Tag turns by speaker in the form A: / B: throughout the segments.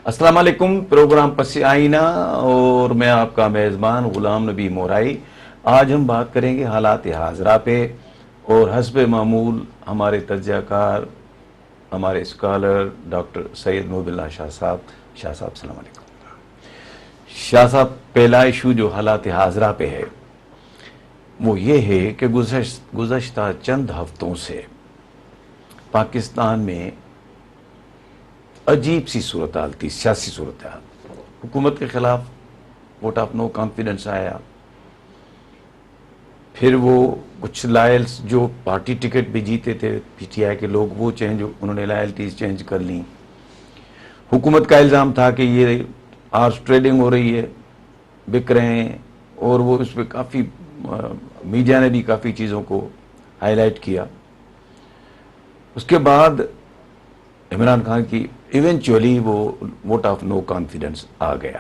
A: السلام علیکم، پروگرام پس آئینہ اور میں آپ کا میزبان غلام نبی مورائی۔ آج ہم بات کریں گے حالات حاضرہ پہ، اور حسب معمول ہمارے تجزیہ کار، ہمارے اسکالر ڈاکٹر سید محب اللہ شاہ صاحب۔ شاہ صاحب السلام علیکم۔ شاہ صاحب، پہلا ایشو جو حالات حاضرہ پہ ہے وہ یہ ہے کہ گزشتہ چند ہفتوں سے پاکستان میں عجیب سی صورتحال تھی، سیاسی صورتحال۔ حکومت کے خلاف ووٹ آف نو کانفیڈنس آیا، پھر وہ کچھ لائلز جو پارٹی ٹکٹ بھی جیتے تھے پی ٹی آئی کے لوگ، وہ انہوں نے لائلٹیز چینج کر لیں۔ حکومت کا الزام تھا کہ یہ آرس ٹریڈنگ ہو رہی ہے، بک رہے ہیں، اور وہ اس پہ کافی میڈیا نے بھی کافی چیزوں کو ہائی لائٹ کیا۔ اس کے بعد عمران خان کی ایونچولی وہ ووٹ آف نو کانفیڈنس آ گیا،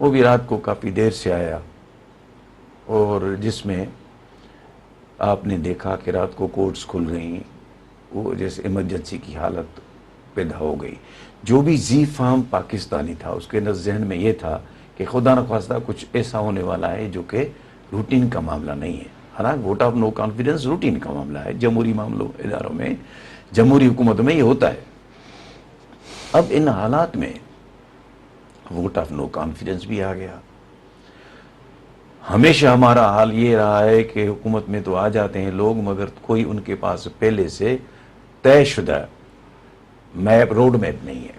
A: وہ بھی رات کو کافی دیر سے آیا، اور جس میں آپ نے دیکھا کہ رات کو کورٹس کھل گئیں، وہ جیسے ایمرجنسی کی حالت پیدا ہو گئی۔ جو بھی زی فام پاکستانی تھا اس کے ذہن میں یہ تھا کہ خدا نخواستہ کچھ ایسا ہونے والا ہے جو کہ روٹین کا معاملہ نہیں ہے۔ حالانکہ vote of no confidence routine کا معاملہ ہے، جمہوری معاملوں اداروں میں، جمہوری حکومت میں یہ ہوتا ہے۔ اب ان حالات میں ووٹ آف نو کانفیڈنس بھی آ گیا۔ ہمیشہ ہمارا حال یہ رہا ہے کہ حکومت میں تو آ جاتے ہیں لوگ، مگر کوئی ان کے پاس پہلے سے طے شدہ میپ، روڈ میپ نہیں ہے۔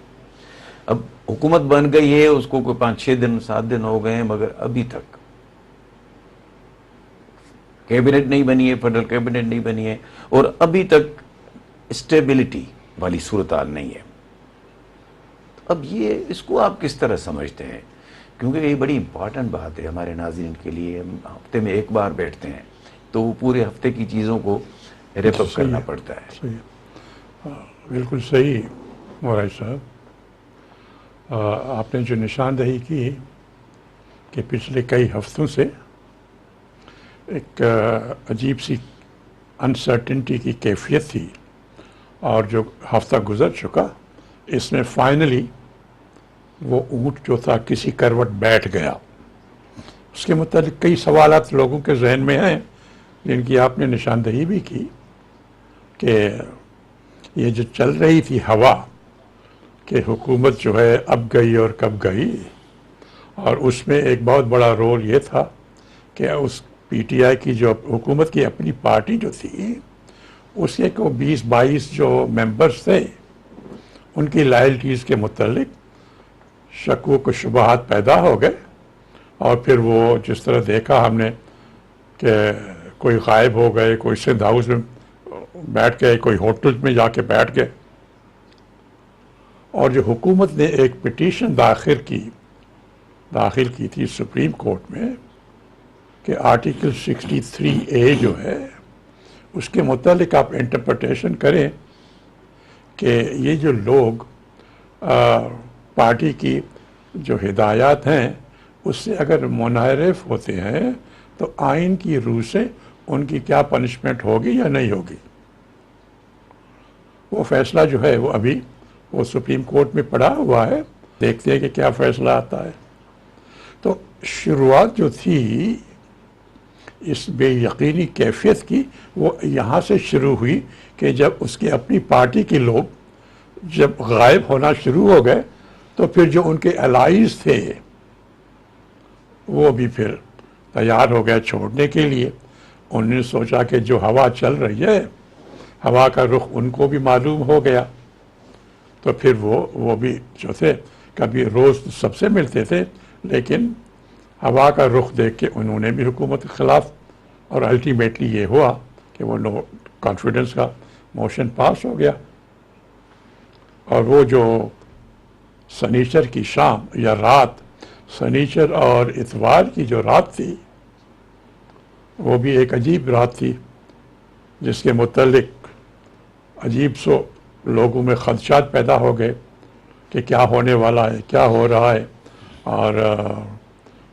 A: اب حکومت بن گئی ہے، اس کو کوئی 5-6 دن 7 دن ہو گئے ہیں، مگر ابھی تک کیبنٹ نہیں بنی ہے، فیڈرل کیبنٹ نہیں بنی ہے، اور ابھی تک اسٹیبلٹی والی صورتحال نہیں ہے۔ اب یہ اس کو آپ کس طرح سمجھتے ہیں؟ کیونکہ یہ بڑی امپورٹنٹ بات ہے ہمارے ناظرین کے لیے۔ ہم ہفتے میں ایک بار بیٹھتے ہیں تو وہ پورے ہفتے کی چیزوں کو ریپ اپ کرنا پڑتا ہے۔
B: صحیح، بالکل صحیح مورائی صاحب۔ آپ نے جو نشاندہی کی کہ پچھلے کئی ہفتوں سے ایک عجیب سی انسرٹنٹی کی کیفیت تھی، اور جو ہفتہ گزر چکا اس میں فائنلی وہ اونٹ جو تھا کسی کروٹ بیٹھ گیا۔ اس کے متعلق کئی سوالات لوگوں کے ذہن میں ہیں جن کی آپ نے نشاندہی بھی کی، کہ یہ جو چل رہی تھی ہوا کہ حکومت جو ہے اب گئی اور کب گئی، اور اس میں ایک بہت بڑا رول یہ تھا کہ اس پی ٹی آئی کی جو حکومت کی اپنی پارٹی جو تھی، اس کے کو 20-22 جو ممبرز تھے، ان کی لائلٹیز کے متعلق شکوک و شبہات پیدا ہو گئے۔ اور پھر وہ جس طرح دیکھا ہم نے کہ کوئی غائب ہو گئے، کوئی سندھ ہاؤس میں بیٹھ گئے، کوئی ہوٹل میں جا کے بیٹھ گئے، اور جو حکومت نے ایک پٹیشن داخل کی تھی سپریم کورٹ میں کہ آرٹیکل 63A جو ہے اس کے متعلق آپ انٹرپریٹیشن کریں کہ یہ جو لوگ پارٹی کی جو ہدایات ہیں اس سے اگر منحرف ہوتے ہیں تو آئین کی روح سے ان کی کیا پنشمنٹ ہوگی یا نہیں ہوگی۔ وہ فیصلہ جو ہے وہ ابھی وہ سپریم کورٹ میں پڑا ہوا ہے، دیکھتے ہیں کہ کیا فیصلہ آتا ہے۔ تو شروعات جو تھی اس بے یقینی کیفیت کی، وہ یہاں سے شروع ہوئی کہ جب اس کی اپنی پارٹی کے لوگ جب غائب ہونا شروع ہو گئے تو پھر جو ان کے الائز تھے وہ بھی پھر تیار ہو گئے چھوڑنے کے لیے۔ انہوں نے سوچا کہ جو ہوا چل رہی ہے، ہوا کا رخ ان کو بھی معلوم ہو گیا، تو پھر وہ بھی جو تھے کبھی روز سب سے ملتے تھے، لیکن ہوا کا رخ دیکھ کے انہوں نے بھی حکومت کے خلاف، اور الٹیمیٹلی یہ ہوا کہ وہ نو کانفیڈنس کا موشن پاس ہو گیا۔ اور وہ جو سنیچر کی شام یا رات، سنیچر اور اتوار کی جو رات تھی، وہ بھی ایک عجیب رات تھی جس کے متعلق عجیب سو لوگوں میں خدشات پیدا ہو گئے کہ کیا ہونے والا ہے، کیا ہو رہا ہے، اور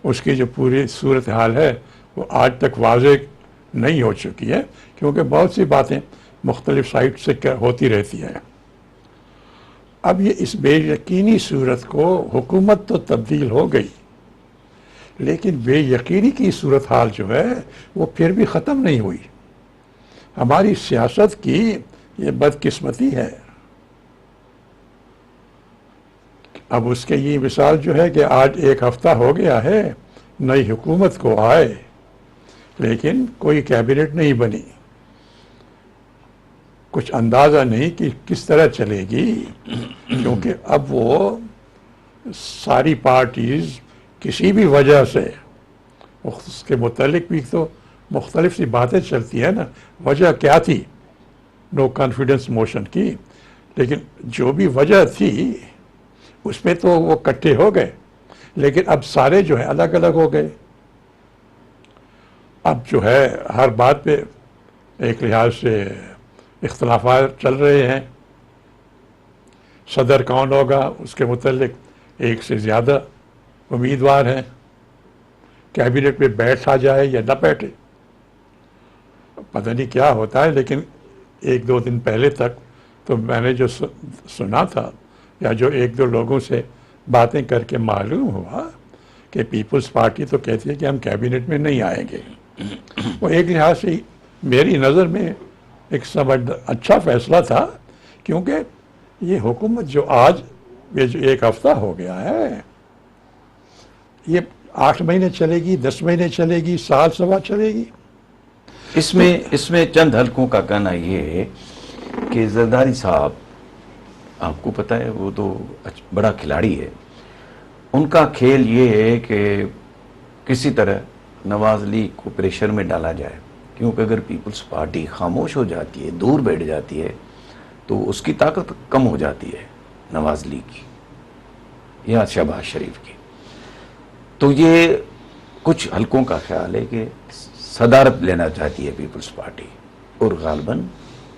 B: اس کی جو پوری صورتحال ہے وہ آج تک واضح نہیں ہو چکی ہے، کیونکہ بہت سی باتیں مختلف سائٹ سے ہوتی رہتی ہیں۔ اب یہ اس بے یقینی صورت کو حکومت تو تبدیل ہو گئی، لیکن بے یقینی کی صورتحال جو ہے وہ پھر بھی ختم نہیں ہوئی۔ ہماری سیاست کی یہ بدقسمتی ہے۔ اب اس کے یہ مثال جو ہے کہ آج 1 ہفتہ ہو گیا ہے نئی حکومت کو آئے، لیکن کوئی کیبنٹ نہیں بنی، کچھ اندازہ نہیں کہ کس طرح چلے گی، کیونکہ اب وہ ساری پارٹیز کسی بھی وجہ سے، اس کے متعلق بھی تو مختلف سی باتیں چلتی ہیں نا، وجہ کیا تھی نو کانفیڈنس موشن کی، لیکن جو بھی وجہ تھی اس میں تو وہ اکٹھے ہو گئے، لیکن اب سارے جو ہیں الگ الگ ہو گئے۔ اب جو ہے ہر بات پہ ایک لحاظ سے اختلافات چل رہے ہیں، صدر کون ہوگا اس کے متعلق ایک سے زیادہ امیدوار ہیں، کیبنٹ میں بیٹھا جائے یا نہ بیٹھے پتہ نہیں کیا ہوتا ہے، لیکن 1-2 دن پہلے تک تو میں نے جو سنا تھا یا جو 1-2 لوگوں سے باتیں کر کے معلوم ہوا کہ پیپلز پارٹی تو کہتی ہے کہ ہم کیبنٹ میں نہیں آئیں گے۔ وہ ایک لحاظ سے میری نظر میں ایک اچھا فیصلہ تھا، کیونکہ یہ حکومت جو آج یہ جو 1 ہفتہ ہو گیا ہے، یہ 8 مہینے چلے گی، 10 مہینے چلے گی، سال سوا چلے گی۔
A: اس میں چند حلقوں کا کہنا یہ ہے کہ زرداری صاحب، آپ کو پتہ ہے وہ تو بڑا کھلاڑی ہے، ان کا کھیل یہ ہے کہ کسی طرح نواز لیگ کو پریشر میں ڈالا جائے، کیونکہ اگر پیپلز پارٹی خاموش ہو جاتی ہے، دور بیٹھ جاتی ہے، تو اس کی طاقت کم ہو جاتی ہے نواز لیگ کی یا شہباز شریف کی۔ تو یہ کچھ حلقوں کا خیال ہے کہ صدارت لینا چاہتی ہے پیپلز پارٹی، اور غالباً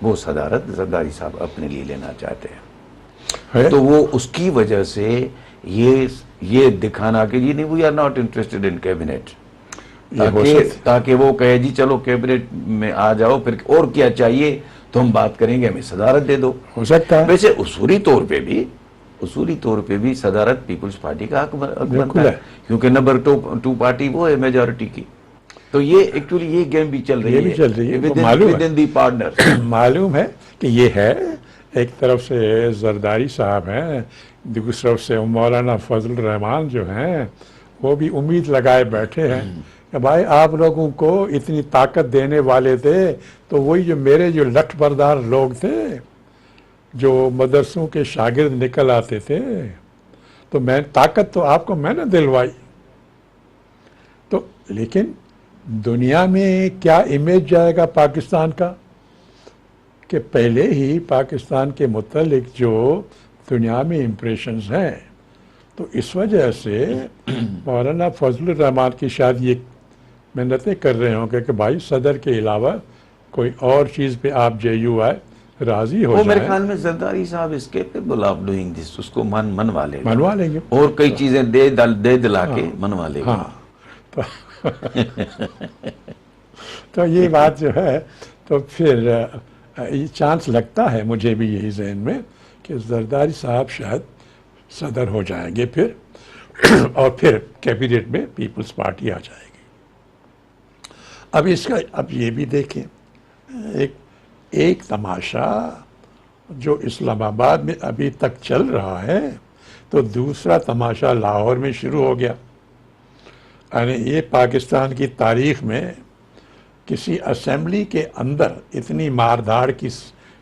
A: وہ صدارت زرداری صاحب اپنے لیے لینا چاہتے ہیں، تو وہ اس کی وجہ سے یہ دکھانا کہ یہ نہیں، we are not interested in cabinet, تاکہ وہ کہے جی چلو کیبنٹ میں آ جاؤ، پھر اور کیا چاہیے تو ہم بات کریں گے، ہمیں صدارت دے دو۔
B: ہو سکتا ہے
A: ویسے اصولی طور پہ بھی صدارت پیپلز پارٹی کا حق بنتا ہے، کیونکہ نمبر 2 پارٹی وہ ہے میجورٹی کی۔ تو یہ ایکچولی یہ گیم بھی چل رہی ہے،
B: معلوم ہے کہ یہ ہے، ایک طرف سے زرداری صاحب ہیں، دوسری طرف سے مولانا فضل الرحمان جو ہیں، وہ بھی امید لگائے بیٹھے ہیں کہ بھائی آپ لوگوں کو اتنی طاقت دینے والے تھے تو وہی جو میرے جو لٹھ بردار لوگ تھے، جو مدرسوں کے شاگرد نکل آتے تھے، تو میں طاقت تو آپ کو میں نے دلوائی۔ تو لیکن دنیا میں کیا امیج جائے گا پاکستان کا، کہ پہلے ہی پاکستان کے متعلق جو دنیا میں امپریشنز ہیں، تو اس وجہ سے مولانا فضل الرحمان کی شاید یہ محنتیں کر رہے ہوں کہ بھائی صدر کے علاوہ کوئی اور چیز پہ آپ JUI راضی ہو
A: وہ
B: جائیں۔
A: میرے خیال میں زرداری صاحب اس کیپیبل آف ڈوئنگ دس، اس کو منوا لیں
B: گے
A: اور کئی چیزیں دے دلا کے منوا لے گا۔
B: ہاں تو یہ بات جو ہے، تو پھر یہ چانس لگتا ہے مجھے بھی یہی ذہن میں کہ زرداری صاحب شاید صدر ہو جائیں گے پھر، اور پھر کیبنٹ میں پیپلز پارٹی آ جائے گی۔ اب اس کا اب یہ بھی دیکھیں، ایک تماشا جو اسلام آباد میں ابھی تک چل رہا ہے، تو دوسرا تماشا لاہور میں شروع ہو گیا۔ یعنی یہ پاکستان کی تاریخ میں کسی اسمبلی کے اندر اتنی ماردھاڑ کی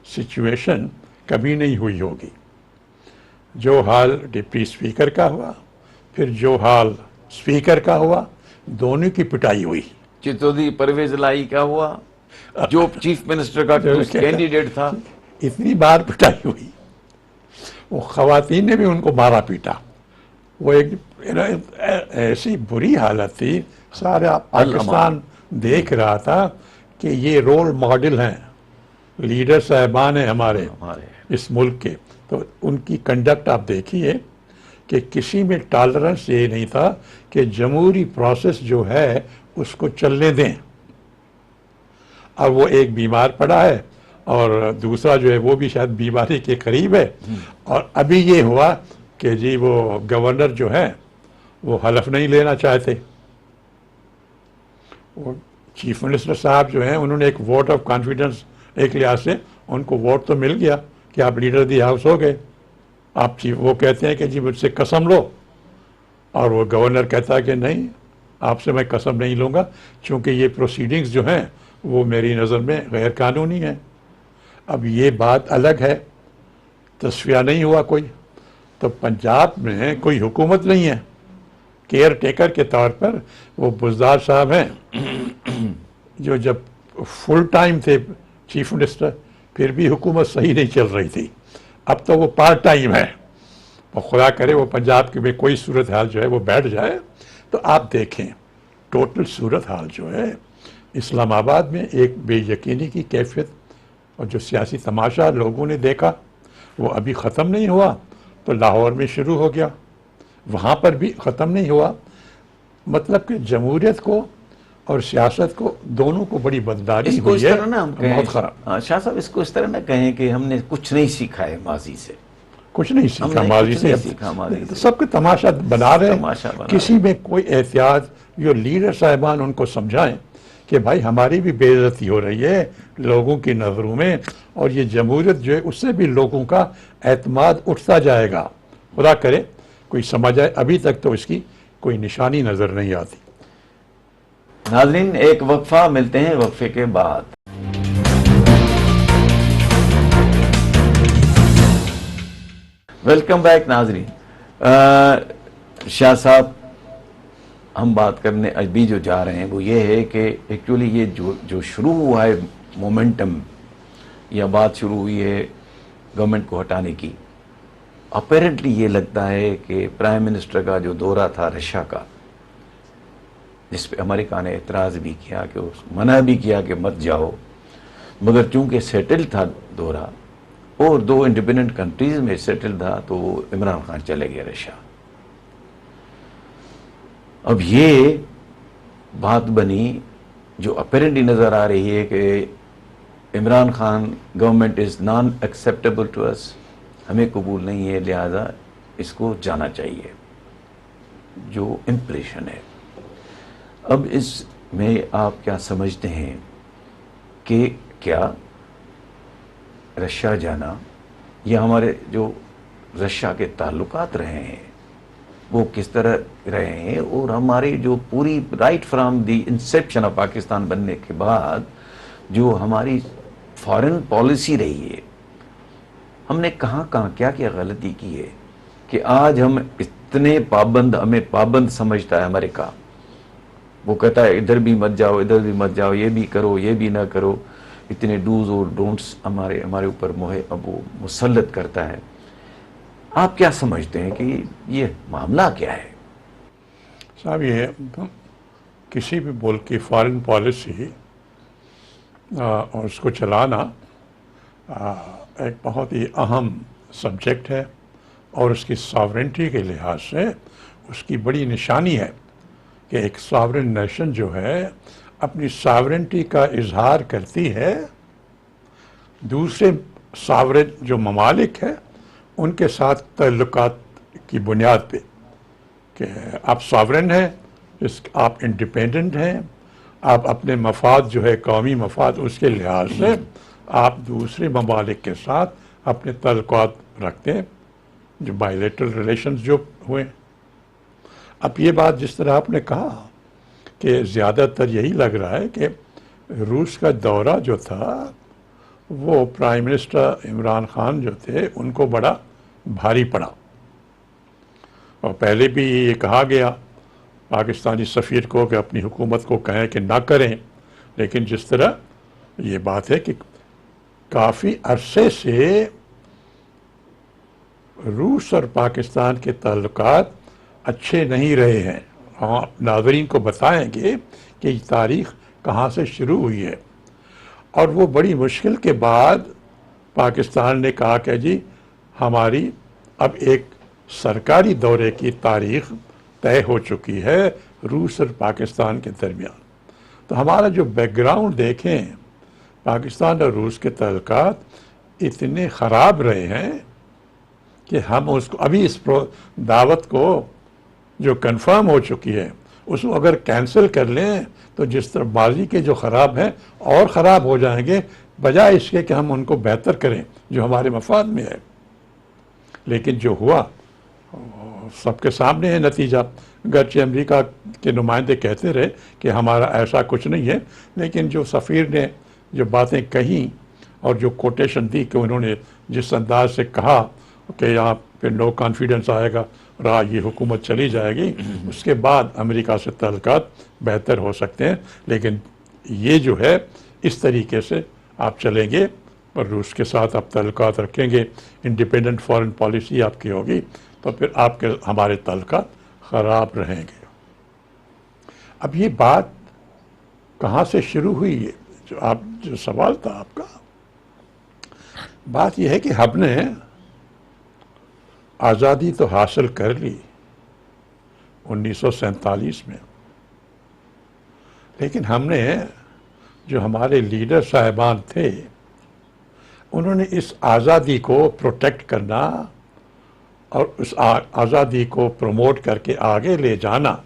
B: سچویشن کبھی نہیں ہوئی ہوگی۔ جو حال ڈپٹی اسپیکر کا ہوا، پھر جو حال اسپیکر کا ہوا، دونوں کی پٹائی ہوئی۔
A: چتودی پرویز لائی کا ہوا، جو چیف منسٹر کا کینڈیڈیٹ تھا،
B: اتنی بار پٹائی ہوئی۔ وہ خواتین نے بھی ان کو مارا پیٹا۔ وہ ایک ایسی بری حالت تھی، سارا پاکستان دیکھ رہا تھا کہ یہ رول ماڈل ہیں، لیڈر صاحبان ہیں ہمارے اس ملک کے، تو ان کی کنڈکٹ آپ دیکھیے کہ کسی میں ٹالرنس یہ نہیں تھا کہ جمہوری پروسیس جو ہے اس کو چلنے دیں۔ اب وہ ایک بیمار پڑا ہے، اور دوسرا جو ہے وہ بھی شاید بیماری کے قریب ہے. اور ابھی یہ ہوا کہ جی وہ گورنر جو ہے وہ حلف نہیں لینا چاہتے. وہ چیف منسٹر صاحب جو ہیں انہوں نے ایک ووٹ آف کانفیڈنس ایک لحاظ سے ان کو ووٹ تو مل گیا کہ آپ لیڈر دی ہاؤس ہو گئے. آپ وہ کہتے ہیں کہ جی مجھ سے قسم لو, اور وہ گورنر کہتا ہے کہ نہیں, آپ سے میں قسم نہیں لوں گا چونکہ یہ پروسیڈنگز جو ہیں وہ میری نظر میں غیر قانونی ہیں. اب یہ بات الگ ہے, تصفیہ نہیں ہوا کوئی, تو پنجاب میں کوئی حکومت نہیں ہے. کیئر ٹیکر کے طور پر وہ بزدار صاحب ہیں جو جب فل ٹائم تھے چیف منسٹر پھر بھی حکومت صحیح نہیں چل رہی تھی. اب تو وہ پارٹ ٹائم ہے. اور خدا کرے وہ پنجاب کے میں کوئی صورتحال جو ہے وہ بیٹھ جائے تو آپ دیکھیں ٹوٹل صورتحال جو ہے اسلام آباد میں ایک بے یقینی کی کیفیت, اور جو سیاسی تماشا لوگوں نے دیکھا وہ ابھی ختم نہیں ہوا تو لاہور میں شروع ہو گیا, وہاں پر بھی ختم نہیں ہوا. مطلب کہ جمہوریت کو اور سیاست کو دونوں کو بڑی بدنامی
A: اس کو اس
B: ہوئی ہے,
A: طرح نہ ہم کہیں,
B: بہت خراب.
A: شاہ صاحب اس کو اس طرح نہ کہیں کہ ہم نے کچھ نہیں سیکھا ہے ماضی سے.
B: کچھ نہیں
A: ہم
B: سیکھا
A: نے
B: ماضی
A: کچھ
B: سے,
A: نہیں سیکھا ماضی سے.
B: سب کے تماشا بنا رہے
A: تماشا
B: ہیں.
A: بنا
B: کسی میں کوئی احتیاط, جو لیڈر صاحبان ان کو سمجھائیں کہ بھائی ہماری بھی بے عزتی ہو رہی ہے لوگوں کی نظروں میں, اور یہ جمہوریت جو ہے اس سے بھی لوگوں کا اعتماد اٹھتا جائے گا. خدا کرے کوئی سمجھ آئے, ابھی تک تو اس کی کوئی نشانی نظر نہیں آتی.
A: ناظرین ایک وقفہ, ملتے ہیں وقفے کے بعد. ویلکم بیک ناظرین. شاہ صاحب ہم بات کرنے ابھی جو جا رہے ہیں وہ یہ ہے کہ ایکچولی یہ جو شروع ہوا ہے مومنٹم یا بات شروع ہوئی ہے گورنمنٹ کو ہٹانے کی, اپیرنٹلی یہ لگتا ہے کہ پرائم منسٹر کا جو دورہ تھا رشیا کا, جس پہ امریکہ نے اعتراض بھی کیا کہ منع بھی کیا کہ مت جاؤ, مگر چونکہ سیٹل تھا دورہ اور 2 انڈیپینڈنٹ کنٹریز میں سیٹل تھا تو عمران خان چلے گئے رشیا. اب یہ بات بنی جو اپیرنٹلی نظر آ رہی ہے کہ Imran Khan government is non acceptable to us, ہمیں قبول نہیں ہے لہذا اس کو جانا چاہیے, جو امپریشن ہے. اب اس میں آپ کیا سمجھتے ہیں کہ کیا رشیا جانا یا ہمارے جو رشیا کے تعلقات رہے ہیں وہ کس طرح رہے ہیں, اور ہماری جو پوری right from the inception of Pakistan بننے کے بعد جو ہماری فارن پالیسی رہی ہے, ہم نے کہاں کہاں کیا کیا غلطی کی ہے کہ آج ہم اتنے پابند, ہمیں پابند سمجھتا ہے امریکہ. وہ کہتا ہے ادھر بھی مت جاؤ, ادھر بھی مت جاؤ, یہ بھی کرو, یہ بھی نہ کرو, اتنے ڈوز اور ڈونٹس ہمارے اوپر وہ مسلط کرتا ہے. آپ کیا سمجھتے ہیں کہ یہ معاملہ کیا ہے؟
B: صاحب یہ کسی بھی ملک کی فارن پالیسی اور اس کو چلانا ایک بہت ہی اہم سبجیکٹ ہے, اور اس کی ساورنٹی کے لحاظ سے اس کی بڑی نشانی ہے کہ ایک ساورن نیشن جو ہے اپنی ساورنٹی کا اظہار کرتی ہے دوسرے ساورن جو ممالک ہیں ان کے ساتھ تعلقات کی بنیاد پہ, کہ آپ ساورن ہیں, آپ انڈیپینڈنٹ ہیں, آپ اپنے مفاد جو ہے قومی مفاد اس کے لحاظ سے آپ دوسرے ممالک کے ساتھ اپنے تعلقات رکھتے ہیں, جو بائیلیٹرل ریلیشنز جو ہوئے. اب یہ بات جس طرح آپ نے کہا کہ زیادہ تر یہی لگ رہا ہے کہ روس کا دورہ جو تھا وہ پرائم منسٹر عمران خان جو تھے ان کو بڑا بھاری پڑا, اور پہلے بھی یہ کہا گیا پاکستانی سفیر کو کہ اپنی حکومت کو کہیں کہ نہ کریں, لیکن جس طرح یہ بات ہے کہ کافی عرصے سے روس اور پاکستان کے تعلقات اچھے نہیں رہے ہیں. ہاں ناظرین کو بتائیں گے کہ یہ تاریخ کہاں سے شروع ہوئی ہے, اور وہ بڑی مشکل کے بعد پاکستان نے کہا کہ جی ہماری اب ایک سرکاری دورے کی تاریخ طے ہو چکی ہے روس اور پاکستان کے درمیان. تو ہمارا جو بیک گراؤنڈ دیکھیں پاکستان اور روس کے تعلقات اتنے خراب رہے ہیں کہ ہم اس کو ابھی اس دعوت کو جو کنفرم ہو چکی ہے اس کو اگر کینسل کر لیں تو جس طرح ماضی کے جو خراب ہیں اور خراب ہو جائیں گے، بجائے اس کے کہ ہم ان کو بہتر کریں جو ہمارے مفاد میں ہے۔ لیکن جو ہوا سب کے سامنے ہے نتیجہ، گرچہ امریکہ کے نمائندے کہتے رہے کہ ہمارا ایسا کچھ نہیں ہے، لیکن جو سفیر نے جو باتیں کہیں اور جو کوٹیشن دی کہ انہوں نے جس انداز سے کہا کہ یہاں پہ نو کانفیڈنس آئے گا اور یہ حکومت چلی جائے گی، اس کے بعد امریکہ سے تعلقات بہتر ہو سکتے ہیں۔ لیکن یہ جو ہے اس طریقے سے آپ چلیں گے اور روس کے ساتھ آپ تعلقات رکھیں گے، انڈیپینڈنٹ فارن پالیسی آپ کی ہوگی، تو پھر آپ کے ہمارے تعلقات خراب رہیں گے۔ اب یہ بات کہاں سے شروع ہوئی ہے؟ جو سوال تھا آپ کا، بات یہ ہے کہ ہم نے آزادی تو حاصل کر لی 1947 میں، لیکن ہم نے جو ہمارے لیڈر صاحبان تھے انہوں نے اس آزادی کو پروٹیکٹ کرنا اور اس آزادی کو پروموٹ کر کے آگے لے جانا،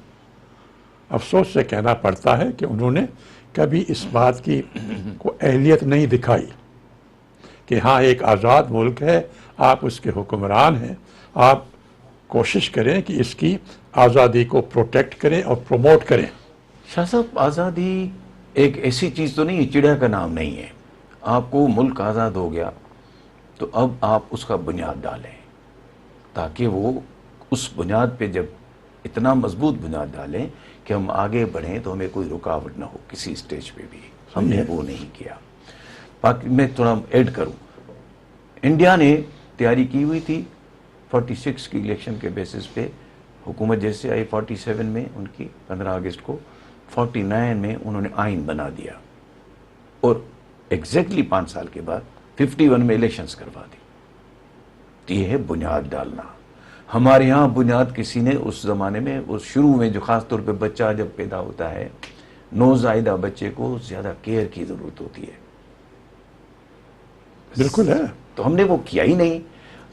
B: افسوس سے کہنا پڑتا ہے کہ انہوں نے کبھی اس بات کی کوئی اہلیت نہیں دکھائی کہ ہاں ایک آزاد ملک ہے، آپ اس کے حکمران ہیں، آپ کوشش کریں کہ اس کی آزادی کو پروٹیکٹ کریں اور پروموٹ کریں۔
A: شاہ صاحب، آزادی ایک ایسی چیز تو نہیں ہے، چڑیا کا نام نہیں ہے۔ آپ کو ملک آزاد ہو گیا تو اب آپ اس کا بنیاد ڈالیں تاکہ وہ اس بنیاد پہ جب اتنا مضبوط بنیاد ڈالیں کہ ہم آگے بڑھیں تو ہمیں کوئی رکاوٹ نہ ہو کسی سٹیج پہ بھی۔ ہم نے وہ نہیں کیا۔ میں تھوڑا ایڈ کروں، انڈیا نے تیاری کی ہوئی تھی 46 کی الیکشن کے بیسس پہ، حکومت جیسے آئی 47 میں ان کی 15 اگست کو، 49 میں انہوں نے آئین بنا دیا اور ایگزیکٹلی 5 سال کے بعد 51 میں الیکشنز کروا دی۔ تو یہ ہے بنیاد ڈالنا۔ ہمارے ہاں بنیاد کسی نے اس زمانے میں، اس شروع میں جو خاص طور پہ بچہ جب پیدا ہوتا ہے، نوزائیدہ بچے کو زیادہ کیئر کی ضرورت ہوتی ہے۔
B: بالکل ہے۔
A: تو ہم نے وہ کیا ہی نہیں۔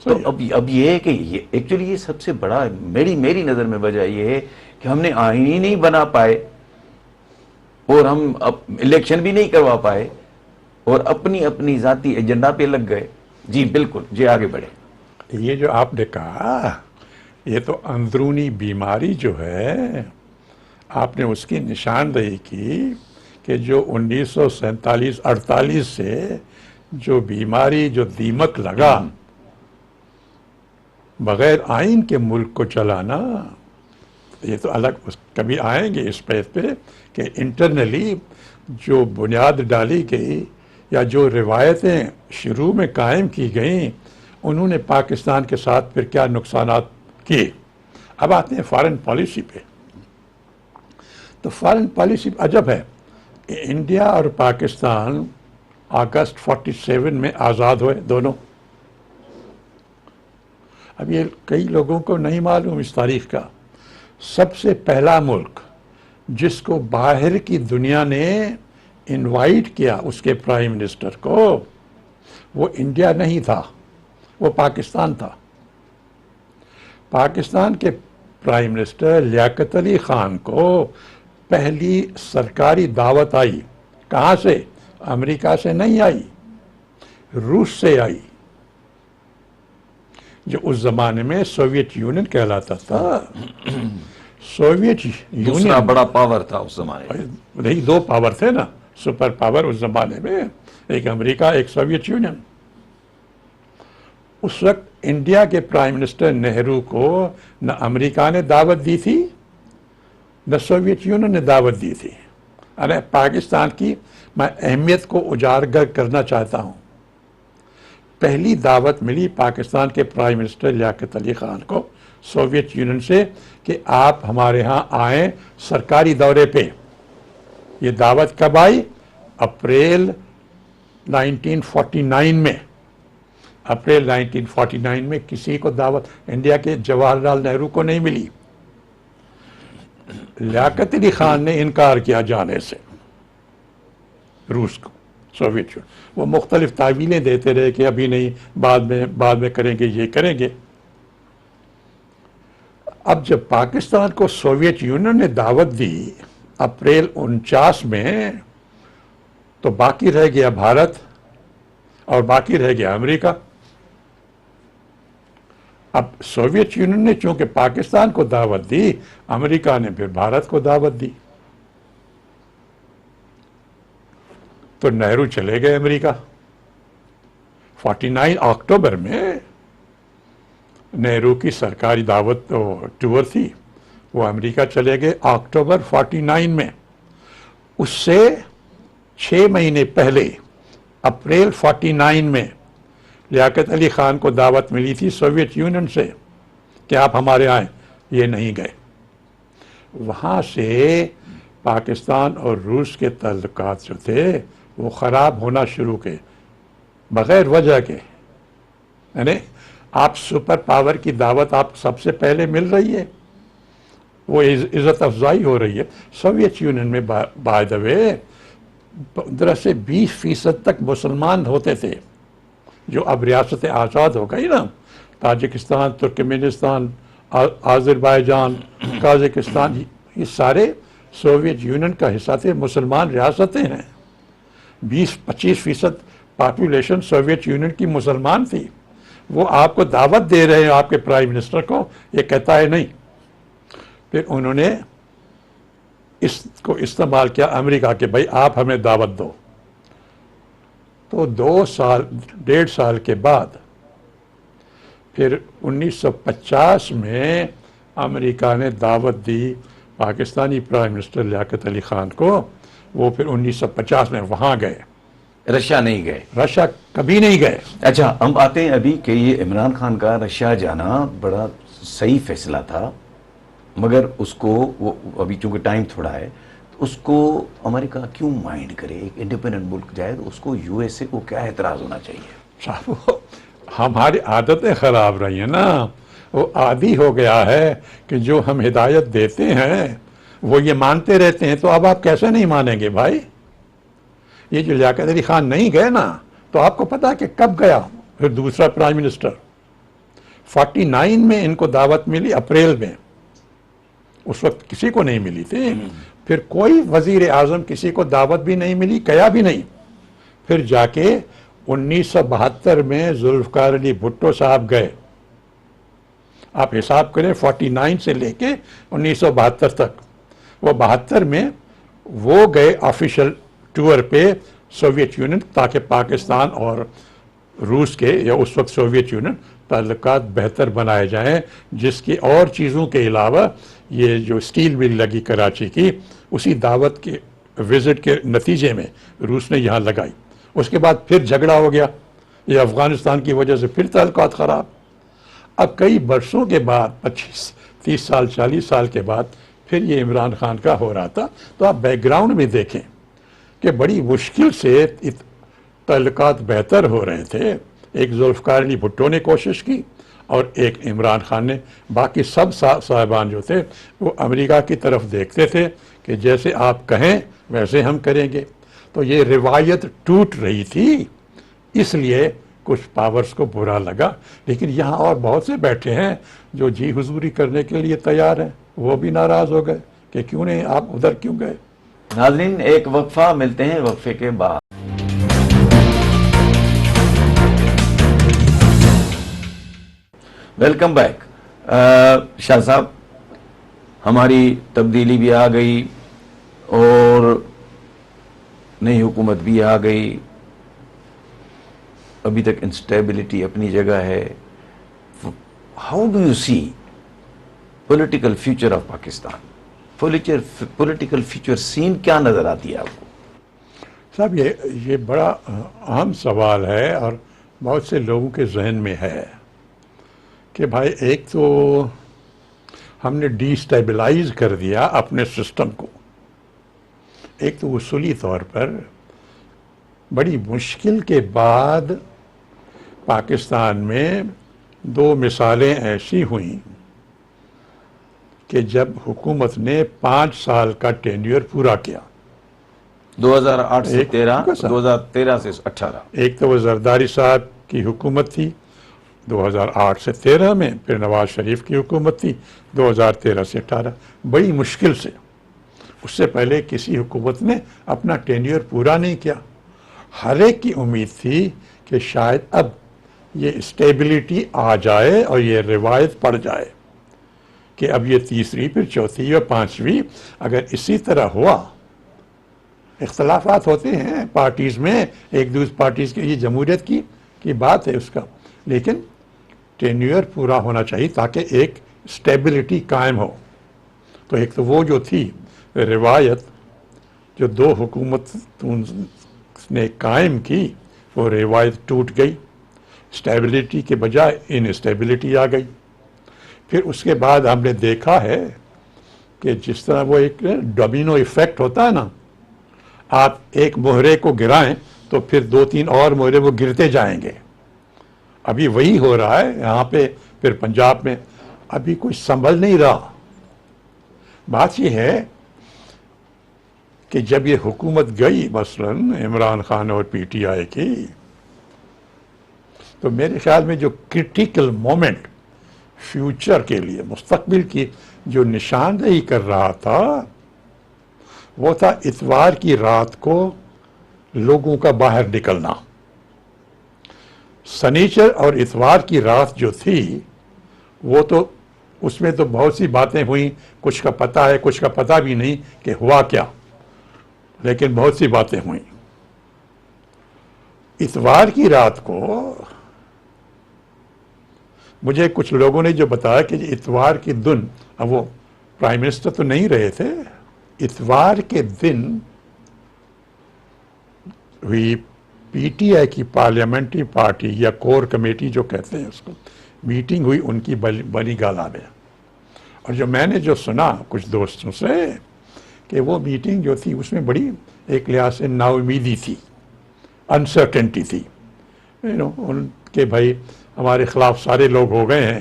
A: تو اب یہ ہے کہ یہ ایکچولی یہ سب سے بڑا میری نظر میں وجہ یہ ہے کہ ہم نے آئین ہی نہیں بنا پائے اور ہم اب الیکشن بھی نہیں کروا پائے اور اپنی ذاتی ایجنڈا پہ لگ گئے۔ جی بالکل، جی آگے بڑھے۔
B: یہ جو آپ نے کہا یہ تو اندرونی بیماری جو ہے، آپ نے اس کی نشاندہی کی کہ جو 1947-48 سے جو بیماری، جو دیمک لگا، بغیر آئین کے ملک کو چلانا، یہ تو الگ کبھی آئیں گے اس پہ کہ انٹرنلی جو بنیاد ڈالی گئی یا جو روایتیں شروع میں قائم کی گئیں، انہوں نے پاکستان کے ساتھ پھر کیا نقصانات کیے۔ اب آتے ہیں فارن پالیسی پہ۔ تو فارن پالیسی عجب ہے کہ انڈیا اور پاکستان اگست 47 میں آزاد ہوئے دونوں۔ اب یہ کئی لوگوں کو نہیں معلوم اس تاریخ کا، سب سے پہلا ملک جس کو باہر کی دنیا نے انوائٹ کیا اس کے پرائم منسٹر کو، وہ انڈیا نہیں تھا، وہ پاکستان تھا۔ پاکستان کے پرائم منسٹر لیاقت علی خان کو پہلی سرکاری دعوت آئی، کہاں سے؟ امریکہ سے نہیں آئی، روس سے آئی، جو اس زمانے میں سوویت یونین کہلاتا تھا۔ سوویت یونین
A: دوسرا بڑا پاور تھا اس زمانے میں۔
B: نہیں، دو پاور تھے نا، سپر پاور اس زمانے میں، ایک امریکہ، ایک سوویت یونین۔ اس وقت انڈیا کے پرائم منسٹر نہرو کو نہ امریکہ نے دعوت دی تھی نہ سوویت یونین نے دعوت دی تھی۔ ارے پاکستان کی میں اہمیت کو اجاگر کرنا چاہتا ہوں۔ پہلی دعوت ملی پاکستان کے پرائم منسٹر لیاقت علی خان کو سوویت یونین سے کہ آپ ہمارے ہاں آئیں سرکاری دورے پہ۔ یہ دعوت کب آئی؟ اپریل 1949 میں۔ اپریل 1949 میں کسی کو دعوت انڈیا کے جواہر لال نہرو کو نہیں ملی۔ لیاقت علی خان نے انکار کیا جانے سے روس کو، سوویت یونین. وہ مختلف تعویلیں دیتے رہے کہ ابھی نہیں، بعد میں کریں گے، یہ کریں گے. اب جب پاکستان کو سوویت یونین نے دعوت دی اپریل 49 میں، تو باقی رہ گیا بھارت اور باقی رہ گیا امریکہ. اب سوویت یونین نے چونکہ پاکستان کو دعوت دی، امریکہ نے پھر بھارت کو دعوت دی. تو نہرو چلے گئے امریکہ. 49 اکتوبر میں نہرو کی سرکاری دعوت ٹور تھی، وہ امریکہ چلے گئے اکتوبر 49 میں. اس سے 6 مہینے پہلے اپریل 49 میں لیاقت علی خان کو دعوت ملی تھی سوویت یونین سے کہ آپ ہمارے آئیں. یہ نہیں گئے. وہاں سے پاکستان اور روس کے تعلقات جو تھے وہ خراب ہونا شروع کے بغیر وجہ کے. یعنی آپ سپر پاور کی دعوت آپ سب سے پہلے مل رہی ہے، وہ عزت افزائی ہو رہی ہے. سوویت یونین میں بائی دا وے 15 سے 20% تک مسلمان ہوتے تھے، جو اب ریاستیں آزاد ہو گئی نا، تاجکستان، ترکمانستان، آذربائیجان، قازقستان، یہ سارے سوویت یونین کا حصہ تھے، مسلمان ریاستیں ہیں. 20-25% پاپولیشن سوویت یونین کی مسلمان تھی. وہ آپ کو دعوت دے رہے ہیں، آپ کے پرائم منسٹر کو، یہ کہتا ہے نہیں. پھر انہوں نے اس کو استعمال کیا امریکہ کے، بھائی آپ ہمیں دعوت دو. تو 1.5 سال کے بعد پھر 1950 میں امریکہ نے دعوت دی پاکستانی پرائم منسٹر لیاقت علی خان کو. وہ پھر 1950 میں وہاں گئے.
A: رشیا نہیں گئے؟
B: رشیا کبھی نہیں گئے.
A: اچھا، ہم آتے ہیں ابھی کہ یہ عمران خان کا رشیا جانا بڑا صحیح فیصلہ تھا، مگر اس کو وہ ابھی چونکہ ٹائم تھوڑا ہے، تو اس کو امریکہ کیوں مائنڈ کرے؟ ایک انڈیپینڈنٹ ملک جائے تو اس کو یو ایس اے کو کیا اعتراض ہونا چاہیے؟
B: صاحب ہماری عادتیں خراب رہی ہیں نا. وہ عادی ہو گیا ہے کہ جو ہم ہدایت دیتے ہیں وہ یہ مانتے رہتے ہیں. تو اب آپ کیسے نہیں مانیں گے بھائی؟ یہ جو لیاقت علی خان نہیں گئے نا، تو آپ کو پتا کہ کب گیا پھر دوسرا پرائم منسٹر؟ 49 میں ان کو دعوت ملی اپریل میں. اس وقت کسی کو نہیں ملی تھی. پھر کوئی وزیر اعظم کسی کو دعوت بھی نہیں ملی، گیا بھی نہیں. پھر جا کے 1972 میں ذوالفقار علی بھٹو صاحب گئے. آپ حساب کریں 49 سے لے کے 1972 تک. وہ 72 میں وہ گئے آفیشل ٹور پہ سوویت یونین، تاکہ پاکستان اور روس کے یا اس وقت سوویت یونین تعلقات بہتر بنائے جائیں، جس کی اور چیزوں کے علاوہ یہ جو اسٹیل مل لگی کراچی کی، اسی دعوت کے وزٹ کے نتیجے میں روس نے یہاں لگائی. اس کے بعد پھر جھگڑا ہو گیا، یہ افغانستان کی وجہ سے پھر تعلقات خراب. اب کئی برسوں کے بعد 25-30 سال 40 سال کے بعد پھر یہ عمران خان کا ہو رہا تھا. تو آپ بیک گراؤنڈ میں دیکھیں کہ بڑی مشکل سے تعلقات بہتر ہو رہے تھے. ایک ذوالفقار علی بھٹو نے کوشش کی اور ایک عمران خان نے. باقی سب صاحبان جو تھے وہ امریکہ کی طرف دیکھتے تھے کہ جیسے آپ کہیں ویسے ہم کریں گے. تو یہ روایت ٹوٹ رہی تھی، اس لیے کچھ پاورز کو برا لگا. لیکن یہاں اور بہت سے بیٹھے ہیں جو جی حضوری کرنے کے لیے تیار ہیں، وہ بھی ناراض ہو گئے کہ کیوں نہیں آپ ادھر کیوں گئے.
A: ناظرین ایک وقفہ، ملتے ہیں وقفے کے بعد. Welcome back. شاہ صاحب، ہماری تبدیلی بھی آ گئی اور نئی حکومت بھی آ گئی. ابھی تک انسٹیبلٹی اپنی جگہ ہے. How do you see political future of Pakistan? Political future scene کیا نظر آتی ہے آپ کو؟
B: صاحب یہ بڑا اہم سوال ہے اور بہت سے لوگوں کے ذہن میں ہے کہ بھائی ایک تو ہم نے ڈی اسٹیبلائز کر دیا اپنے سسٹم کو. ایک تو اصولی طور پر بڑی مشکل کے بعد پاکستان میں 2 مثالیں ایسی ہوئیں کہ جب حکومت نے 5 سال کا ٹینیور پورا کیا،
A: 2008 سے 13,
B: ایک-
A: 2013 سے 18.
B: ایک تو وہ زرداری صاحب کی حکومت تھی 2008 سے 13 میں، پھر نواز شریف کی حکومت تھی 2013 سے 18. بڑی مشکل سے، اس سے پہلے کسی حکومت نے اپنا ٹینیور پورا نہیں کیا. ہر ایک کی امید تھی کہ شاید اب یہ اسٹیبلٹی آ جائے اور یہ روایت پڑ جائے کہ اب یہ تیسری، پھر چوتھی اور پانچویں اگر اسی طرح ہوا. اختلافات ہوتے ہیں پارٹیز میں، ایک دوسرے پارٹیز کی، یہ جمہوریت کی بات ہے اس کا، لیکن ٹینیور پورا ہونا چاہیے تاکہ ایک اسٹیبلٹی قائم ہو. تو ایک تو وہ جو تھی روایت جو دو حکومتوں نے قائم کی، وہ روایت ٹوٹ گئی. اسٹیبلٹی کے بجائے انسٹیبلٹی آ گئی. پھر اس کے بعد ہم نے دیکھا ہے کہ جس طرح وہ ایک ڈومینو ایفیکٹ ہوتا ہے نا، آپ ایک مہرے کو گرائیں تو پھر 2-3 اور مہرے وہ گرتے جائیں گے. ابھی وہی ہو رہا ہے یہاں پہ، پھر پنجاب میں ابھی کوئی سنبھل نہیں رہا. بات یہ ہے کہ جب یہ حکومت گئی مثلاً عمران خان اور پی ٹی آئی کی، تو میرے خیال میں جو کرٹیکل مومنٹ فیوچر کے لیے، مستقبل کی جو نشاندہی کر رہا تھا، وہ تھا اتوار کی رات کو لوگوں کا باہر نکلنا. سنیچر اور اتوار کی رات جو تھی، وہ تو اس میں تو بہت سی باتیں ہوئیں، کچھ کا پتہ ہے کچھ کا پتہ بھی نہیں کہ ہوا کیا، لیکن بہت سی باتیں ہوئیں. اتوار کی رات کو مجھے کچھ لوگوں نے جو بتایا کہ اتوار کے دن، اب وہ پرائم منسٹر تو نہیں رہے تھے، اتوار کے دن ہوئی پی ٹی آئی کی پارلیمنٹری پارٹی یا کور کمیٹی جو کہتے ہیں اس کو، میٹنگ ہوئی ان کی بنی گالا میں. اور جو میں نے جو سنا کچھ دوستوں سے کہ وہ میٹنگ جو تھی اس میں بڑی ایک لحاظ سے نا امیدی تھی، انسرٹنٹی تھی، ان کے بھائی ہمارے خلاف سارے لوگ ہو گئے ہیں،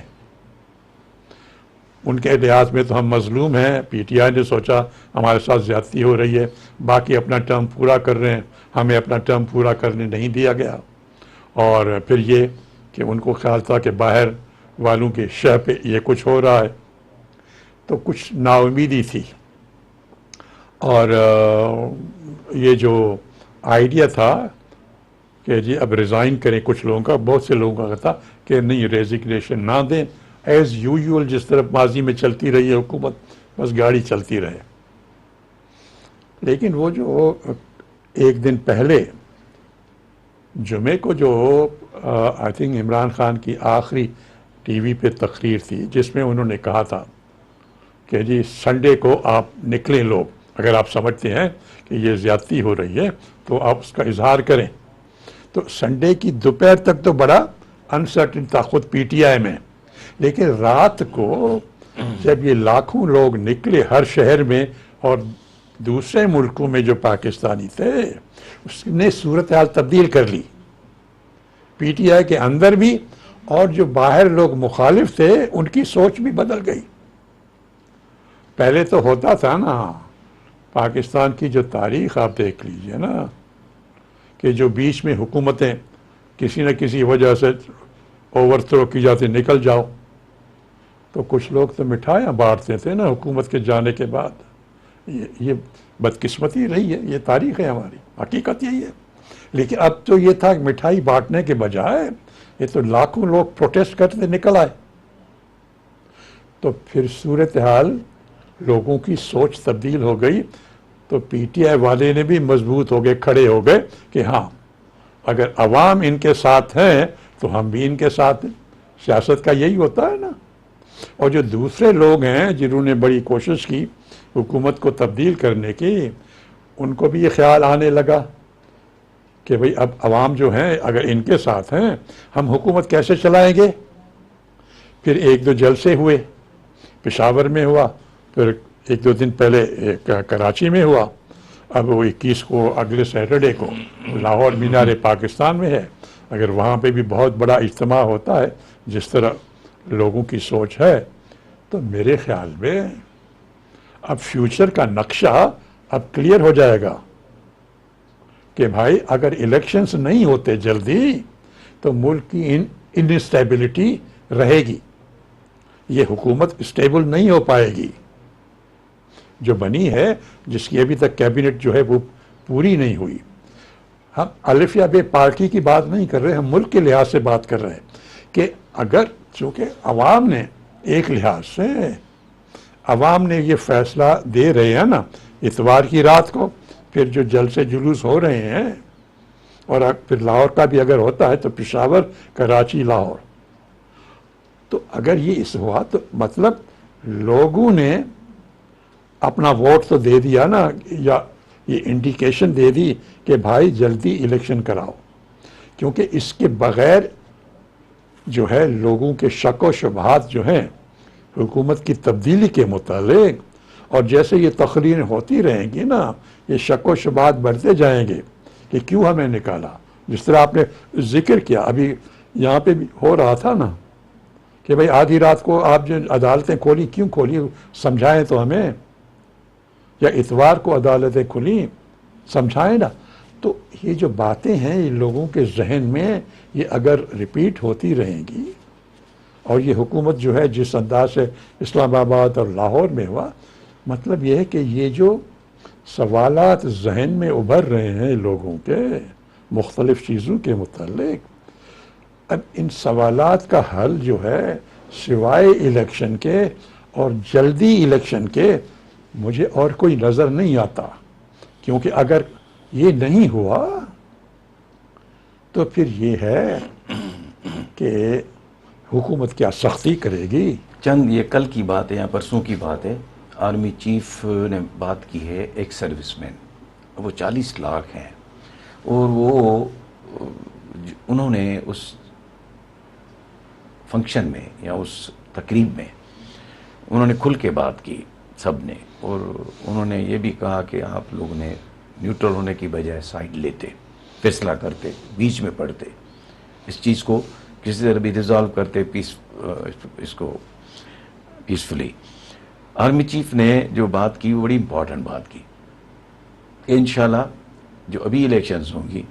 B: ان کے لحاظ میں تو ہم مظلوم ہیں. پی ٹی آئی نے سوچا ہمارے ساتھ زیادتی ہو رہی ہے، باقی اپنا ٹرم پورا کر رہے ہیں، ہمیں اپنا ٹرم پورا کرنے نہیں دیا گیا. اور پھر یہ کہ ان کو خیال تھا کہ باہر والوں کے شہ پہ یہ کچھ ہو رہا ہے، تو کچھ نا امیدی تھی. اور یہ جو آئیڈیا تھا کہ جی اب ریزائن کریں، کچھ لوگوں کا، بہت سے لوگوں کا تھا کہ نہیں ریزگنیشن نہ دیں، ایز یوزول جس طرح ماضی میں چلتی رہی ہے حکومت، بس گاڑی چلتی رہے. لیکن وہ جو ایک دن پہلے جمعے کو جو آئی تھنک عمران خان کی آخری ٹی وی پہ تقریر تھی، جس میں انہوں نے کہا تھا کہ جی سنڈے کو آپ نکلیں لوگ، اگر آپ سمجھتے ہیں کہ یہ زیادتی ہو رہی ہے تو آپ اس کا اظہار کریں. تو سنڈے کی دوپہر تک تو بڑا انسرٹن تھا خود پی ٹی آئی میں، لیکن رات کو جب یہ لاکھوں لوگ نکلے ہر شہر میں، اور دوسرے ملکوں میں جو پاکستانی تھے، اس نے صورتحال تبدیل کر لی پی ٹی آئی کے اندر بھی، اور جو باہر لوگ مخالف تھے ان کی سوچ بھی بدل گئی. پہلے تو ہوتا تھا نا، پاکستان کی جو تاریخ آپ دیکھ لیجئے نا، کہ جو بیچ میں حکومتیں کسی نہ کسی وجہ سے اوور تھرو کی جاتی، نکل جاؤ، تو کچھ لوگ تو مٹھائیاں بانٹتے تھے نا حکومت کے جانے کے بعد. یہ بدقسمتی رہی ہے، یہ تاریخ ہے ہماری، حقیقت یہی ہے. لیکن اب تو یہ تھا کہ مٹھائی بانٹنے کے بجائے یہ تو لاکھوں لوگ پروٹیسٹ کرتے نکل آئے. تو پھر صورتحال لوگوں کی سوچ تبدیل ہو گئی. تو پی ٹی آئی والے نے بھی مضبوط ہو گئے، کھڑے ہو گئے کہ ہاں اگر عوام ان کے ساتھ ہیں تو ہم بھی ان کے ساتھ ہیں. سیاست کا یہی ہوتا ہے نا. اور جو دوسرے لوگ ہیں جنہوں نے بڑی کوشش کی حکومت کو تبدیل کرنے کی، ان کو بھی یہ خیال آنے لگا کہ بھئی اب عوام جو ہیں اگر ان کے ساتھ ہیں، ہم حکومت کیسے چلائیں گے. پھر 1-2 جلسے ہوئے، پشاور میں ہوا، پھر 1-2 دن پہلے کراچی میں ہوا، اب وہ 21 کو اگلے سیٹرڈے کو لاہور مینار پاکستان میں ہے. اگر وہاں پہ بھی بہت بڑا اجتماع ہوتا ہے جس طرح لوگوں کی سوچ ہے، تو میرے خیال میں اب فیوچر کا نقشہ اب کلیئر ہو جائے گا. کہ بھائی اگر الیکشنز نہیں ہوتے جلدی تو ملک کی انسٹیبلٹی رہے گی، یہ حکومت اسٹیبل نہیں ہو پائے گی جو بنی ہے، جس کی ابھی تک کیبنٹ جو ہے وہ پوری نہیں ہوئی۔ ہم الف یا بے پارٹی کی بات نہیں کر رہے، ہم ملک کے لحاظ سے بات کر رہے ہیں کہ اگر چونکہ عوام نے ایک لحاظ سے عوام نے یہ فیصلہ دے رہے ہیں نا اتوار کی رات کو، پھر جو جلسے جلوس ہو رہے ہیں، اور پھر لاہور کا بھی اگر ہوتا ہے تو پشاور، کراچی، لاہور، تو اگر یہ اس ہوا تو مطلب لوگوں نے اپنا ووٹ تو دے دیا نا، یا یہ انڈیکیشن دے دی کہ بھائی جلدی الیکشن کراؤ، کیونکہ اس کے بغیر جو ہے لوگوں کے شک و شبہات جو ہیں حکومت کی تبدیلی کے متعلق، اور جیسے یہ تقریریں ہوتی رہیں گی نا یہ شک و شبہات بڑھتے جائیں گے کہ کیوں ہمیں نکالا، جس طرح آپ نے ذکر کیا ابھی یہاں پہ بھی ہو رہا تھا نا کہ بھئی آدھی رات کو آپ جو عدالتیں کھولی، کیوں کھولی سمجھائیں تو ہمیں، یا اتوار کو عدالتیں کھلی سمجھائیں نا۔ تو یہ جو باتیں ہیں یہ لوگوں کے ذہن میں یہ اگر ریپیٹ ہوتی رہیں گی، اور یہ حکومت جو ہے جس انداز سے اسلام آباد اور لاہور میں ہوا، مطلب یہ ہے کہ یہ جو سوالات ذہن میں ابھر رہے ہیں لوگوں کے مختلف چیزوں کے متعلق، اب ان سوالات کا حل جو ہے سوائے الیکشن کے اور جلدی الیکشن کے مجھے اور کوئی نظر نہیں آتا، کیونکہ اگر یہ نہیں ہوا تو پھر یہ ہے کہ حکومت کیا سختی کرے گی۔
A: چند یہ کل کی بات ہے یا پرسوں کی بات ہے، آرمی چیف نے بات کی ہے ایک سروس مین، وہ 40 لاکھ ہیں، اور وہ انہوں نے اس فنکشن میں یا اس تقریب میں انہوں نے کھل کے بات کی سب نے، اور انہوں نے یہ بھی کہا کہ آپ لوگ نے نیوٹرل ہونے کی بجائے سائڈ لیتے، فیصلہ کرتے، بیچ میں پڑتے، اس چیز کو کسی طرح بھی ریزالو کرتے اس کو پیسفلی۔ آرمی چیف نے جو بات کی وہ بڑی امپورٹنٹ بات کی کہ انشاءاللہ جو ابھی الیکشنز ہوں گی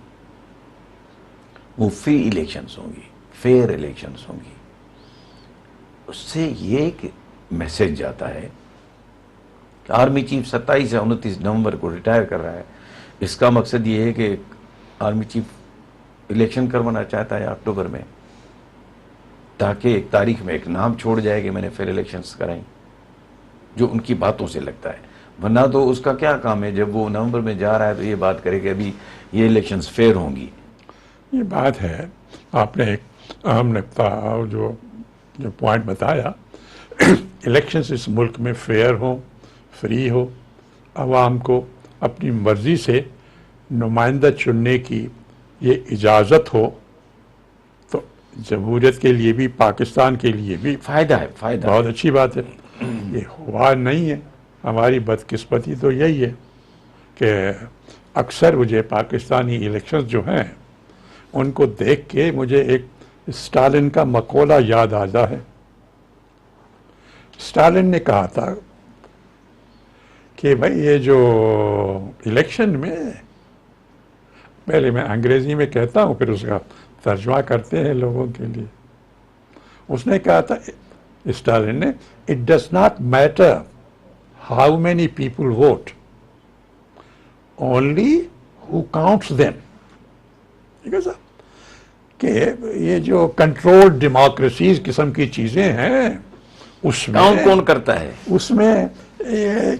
A: وہ فری الیکشنز ہوں گی، فیئر الیکشنز ہوں گی۔ اس سے یہ ایک میسج جاتا ہے کہ آرمی چیف 27 یا 29 نومبر کو ریٹائر کر رہا ہے، اس کا مقصد یہ ہے کہ آرمی چیف الیکشن کروانا چاہتا ہے اکتوبر میں، تاکہ ایک تاریخ میں ایک نام چھوڑ جائے کہ میں نے فیئر الیکشنز کرائیں، جو ان کی باتوں سے لگتا ہے۔ ورنہ تو اس کا کیا کام ہے جب وہ نومبر میں جا رہا ہے تو یہ بات کرے کہ ابھی یہ الیکشنز فیئر ہوں گی۔
B: یہ بات ہے، آپ نے ایک اہم نقطہ جو پوائنٹ بتایا، الیکشنز اس ملک میں فیئر ہوں، فری ہو، عوام کو اپنی مرضی سے نمائندہ چننے کی یہ اجازت ہو، تو جمہوریت کے لیے بھی پاکستان کے لیے بھی
A: فائدہ ہے، فائدہ
B: بہت اچھی بات ہے۔ یہ ہوا نہیں ہے، ہماری بدقسمتی تو یہی ہے کہ اکثر مجھے پاکستانی الیکشنز جو ہیں ان کو دیکھ کے مجھے ایک اسٹالن کا مقولہ یاد آتا ہے۔ اسٹالن نے کہا تھا کہ بھائی یہ جو الیکشن میں، پہلے میں انگریزی میں کہتا ہوں پھر اس کا ترجمہ کرتے ہیں لوگوں کے لیے، اس نے کہا تھا اسٹالن نے، "It does not matter how many people vote, only who counts them." ٹھیک ہے صاحب، کہ یہ جو کنٹرول ڈیموکریسیز قسم کی چیزیں ہیں اس میں
A: کاؤنٹ کون کرتا ہے؟
B: اس میں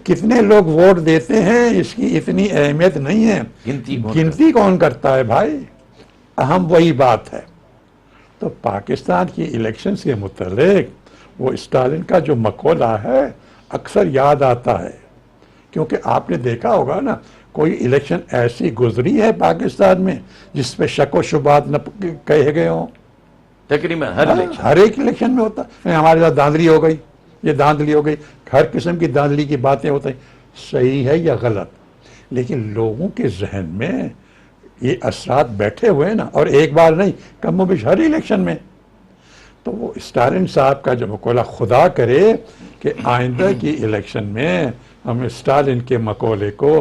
B: کتنے لوگ ووٹ دیتے ہیں اس کی اتنی اہمیت نہیں ہے، گنتی کون کرتا ہے بھائی، اہم وہی بات ہے۔ تو پاکستان کی الیکشنز کے متعلق وہ اسٹالن کا جو مقولہ ہے اکثر یاد آتا ہے، کیونکہ آپ نے دیکھا ہوگا نا کوئی الیکشن ایسی گزری ہے پاکستان میں جس پہ شک و شبہات نہ کہے گئے ہوں؟
A: تقریباً ہر الیکشن،
B: ہر ایک الیکشن میں ہوتا ہے، ہمارے ساتھ دھاندلی ہو گئی، یہ دھاندلی ہو گئی، ہر قسم کی دھاندلی کی باتیں ہوتی ہیں، صحیح ہے یا غلط، لیکن لوگوں کے ذہن میں یہ اثرات بیٹھے ہوئے ہیں نا، اور ایک بار نہیں، کم و بیش ہر الیکشن میں۔ تو وہ اسٹالن صاحب کا جو مقولہ، خدا کرے کہ آئندہ کی الیکشن میں ہم اسٹالن کے مقولے کو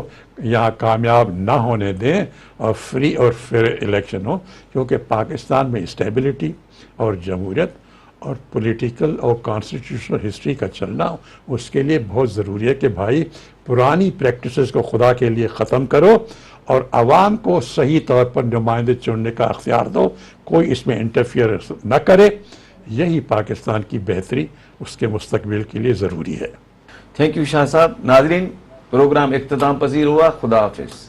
B: یہاں کامیاب نہ ہونے دیں اور فری اور فیئر الیکشن ہو، کیونکہ پاکستان میں اسٹیبلٹی اور جمہوریت اور پولیٹیکل اور کانسٹیٹیوشنل ہسٹری کا چلنا اس کے لیے بہت ضروری ہے کہ بھائی پرانی پریکٹسز کو خدا کے لیے ختم کرو اور عوام کو صحیح طور پر نمائندے چننے کا اختیار دو، کوئی اس میں انٹرفیئر نہ کرے. یہی پاکستان کی بہتری اس کے مستقبل کے لیے ضروری ہے.
A: تھینک یو شاہ صاحب. ناظرین، پروگرام اختتام پذیر ہوا. خدا حافظ.